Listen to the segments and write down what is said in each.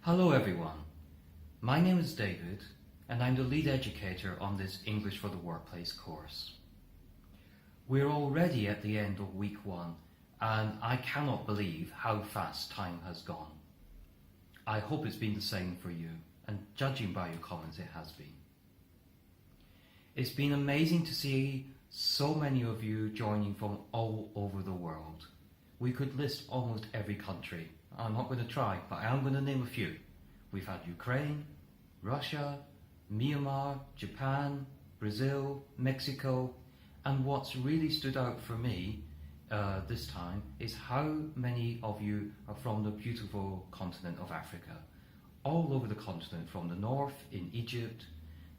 Hello everyone, my name is David and I'm the lead educator on this English for the Workplace course. We're already at the end of week 1 and I cannot believe how fast time has gone. I hope it's been the same for you, and judging by your comments it has been. It's been amazing to see so many of you joining from all over the world. We could list almost every country. I'm not going to try, but I am going to name a few. We've had Ukraine, Russia, Myanmar, Japan, Brazil, Mexico, and what's really stood out for me this time is how many of you are from the beautiful continent of Africa. All over the continent, from the north in Egypt,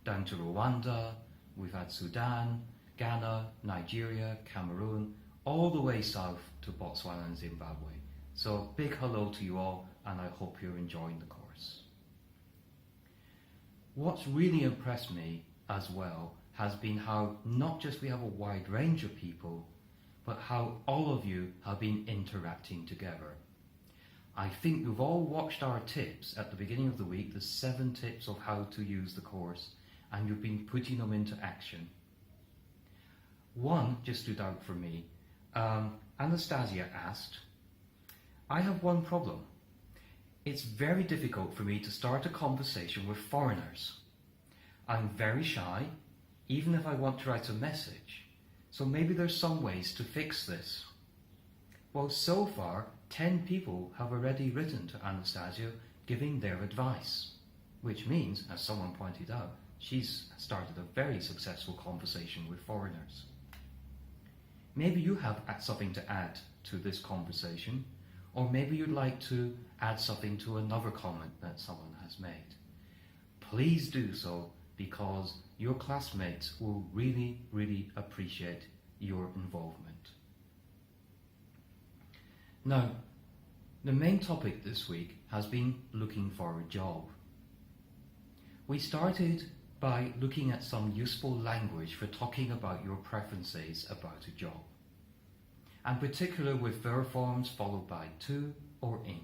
down to Rwanda, we've had Sudan, Ghana, Nigeria, Cameroon, all the way south to Botswana and Zimbabwe. So big hello to you all, and I hope you're enjoying the course. What's really impressed me as well has been how not just we have a wide range of people, but how all of you have been interacting together. I think you've all watched our tips at the beginning of the week, the 7 tips of how to use the course, and you've been putting them into action. One just stood out for me. Anastasia asked, I have one problem. It's very difficult for me to start a conversation with foreigners. I'm very shy, even if I want to write a message. So maybe there's some ways to fix this. Well, so far, 10 people have already written to Anastasia giving their advice, which means, as someone pointed out, she's started a very successful conversation with foreigners. Maybe you have something to add to this conversation, or maybe you'd like to add something to another comment that someone has made. Please do so, because your classmates will really, really appreciate your involvement. Now, the main topic this week has been looking for a job. We started by looking at some useful language for talking about your preferences about a job, and particularly with verb forms followed by to or in.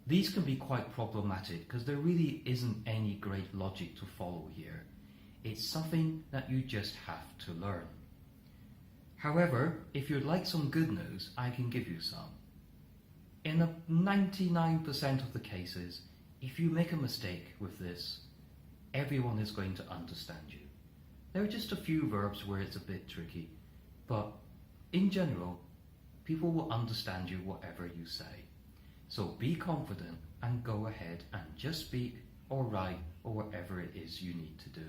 These can be quite problematic because there really isn't any great logic to follow here. It's something that you just have to learn. However, if you'd like some good news, I can give you some. In 99% of the cases, if you make a mistake with this, everyone is going to understand you. There are just a few verbs where it's a bit tricky, but in general, people will understand you whatever you say. So be confident and go ahead and just speak or write or whatever it is you need to do.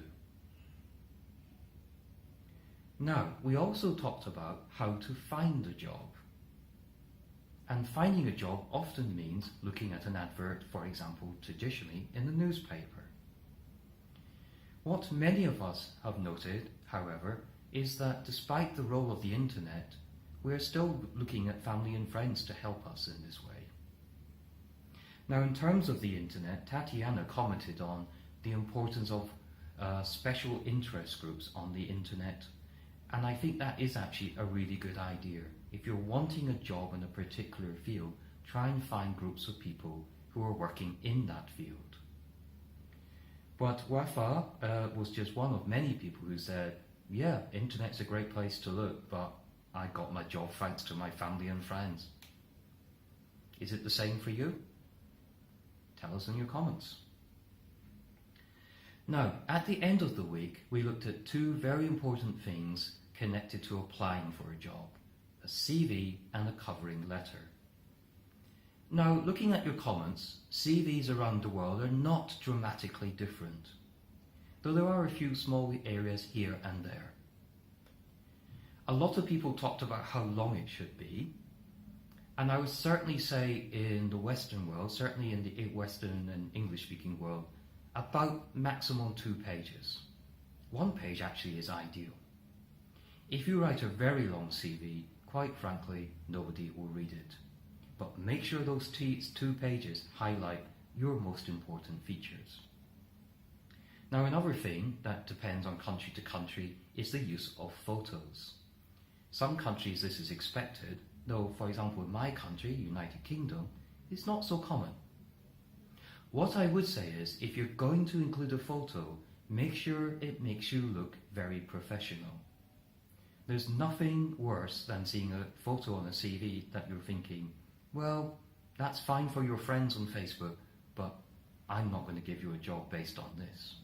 Now, we also talked about how to find a job. And finding a job often means looking at an advert, for example, traditionally in the newspaper. What many of us have noted, however, is that despite the role of the internet, we are still looking at family and friends to help us in this way. Now, in terms of the internet, Tatiana commented on the importance of special interest groups on the internet, and I think that is actually a really good idea. If you're wanting a job in a particular field, try and find groups of people who are working in that field. But Wafaa was just one of many people who said, yeah, internet's a great place to look, but I got my job thanks to my family and friends. Is it the same for you? Tell us in your comments. Now, at the end of the week, we looked at 2 very important things connected to applying for a job, a CV and a covering letter. Now, looking at your comments, CVs around the world are not dramatically different, though there are a few small areas here and there. A lot of people talked about how long it should be, and I would certainly say in the Western world, certainly in the Western and English-speaking world, about maximum 2 pages. 1 page actually is ideal. If you write a very long CV, quite frankly, nobody will read it. But make sure those 2 pages highlight your most important features. Now, another thing that depends on country to country is the use of photos. Some countries this is expected, though, for example, in my country, United Kingdom, it's not so common. What I would say is, if you're going to include a photo, make sure it makes you look very professional. There's nothing worse than seeing a photo on a CV that you're thinking, well, that's fine for your friends on Facebook, but I'm not going to give you a job based on this.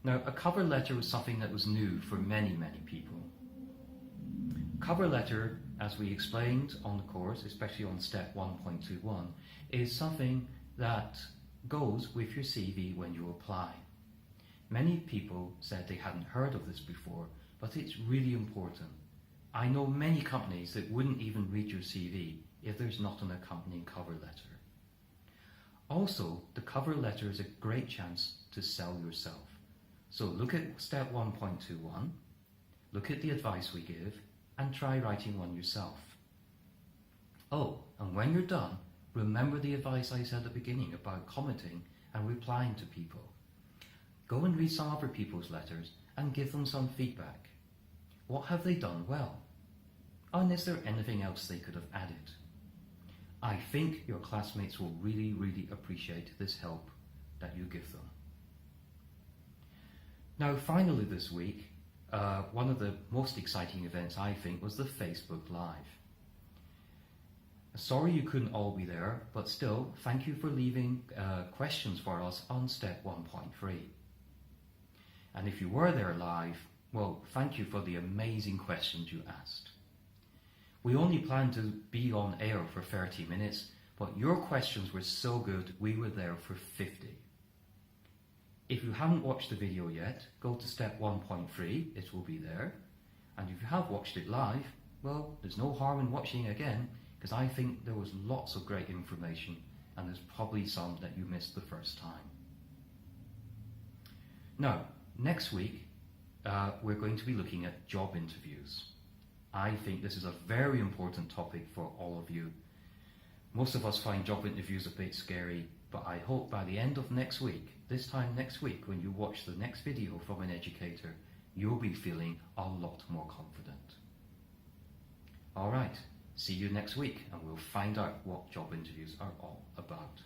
Now, a cover letter was something that was new for many, many people. Cover letter, as we explained on the course, especially on step 1.21, is something that goes with your CV when you apply. Many people said they hadn't heard of this before, but it's really important. I know many companies that wouldn't even read your CV if there's not an accompanying cover letter. Also, the cover letter is a great chance to sell yourself. So look at step 1.21, look at the advice we give, and try writing one yourself. Oh, and when you're done, remember the advice I said at the beginning about commenting and replying to people. Go and read some other people's letters and give them some feedback. What have they done well? And is there anything else they could have added? I think your classmates will really, really appreciate this help that you give them. Now, finally this week, one of the most exciting events, I think, was the Facebook Live. Sorry you couldn't all be there, but still, thank you for leaving questions for us on step 1.3. And if you were there live, well, thank you for the amazing questions you asked. We only planned to be on air for 30 minutes, but your questions were so good, we were there for 50. If you haven't watched the video yet, go to step 1.3, it will be there. And if you have watched it live, well, there's no harm in watching again, because I think there was lots of great information, and there's probably some that you missed the first time. Now, next week, we're going to be looking at job interviews. I think this is a very important topic for all of you. Most of us find job interviews a bit scary, but I hope by the end of next week, this time next week, when you watch the next video from an educator, you'll be feeling a lot more confident. Alright, see you next week and we'll find out what job interviews are all about.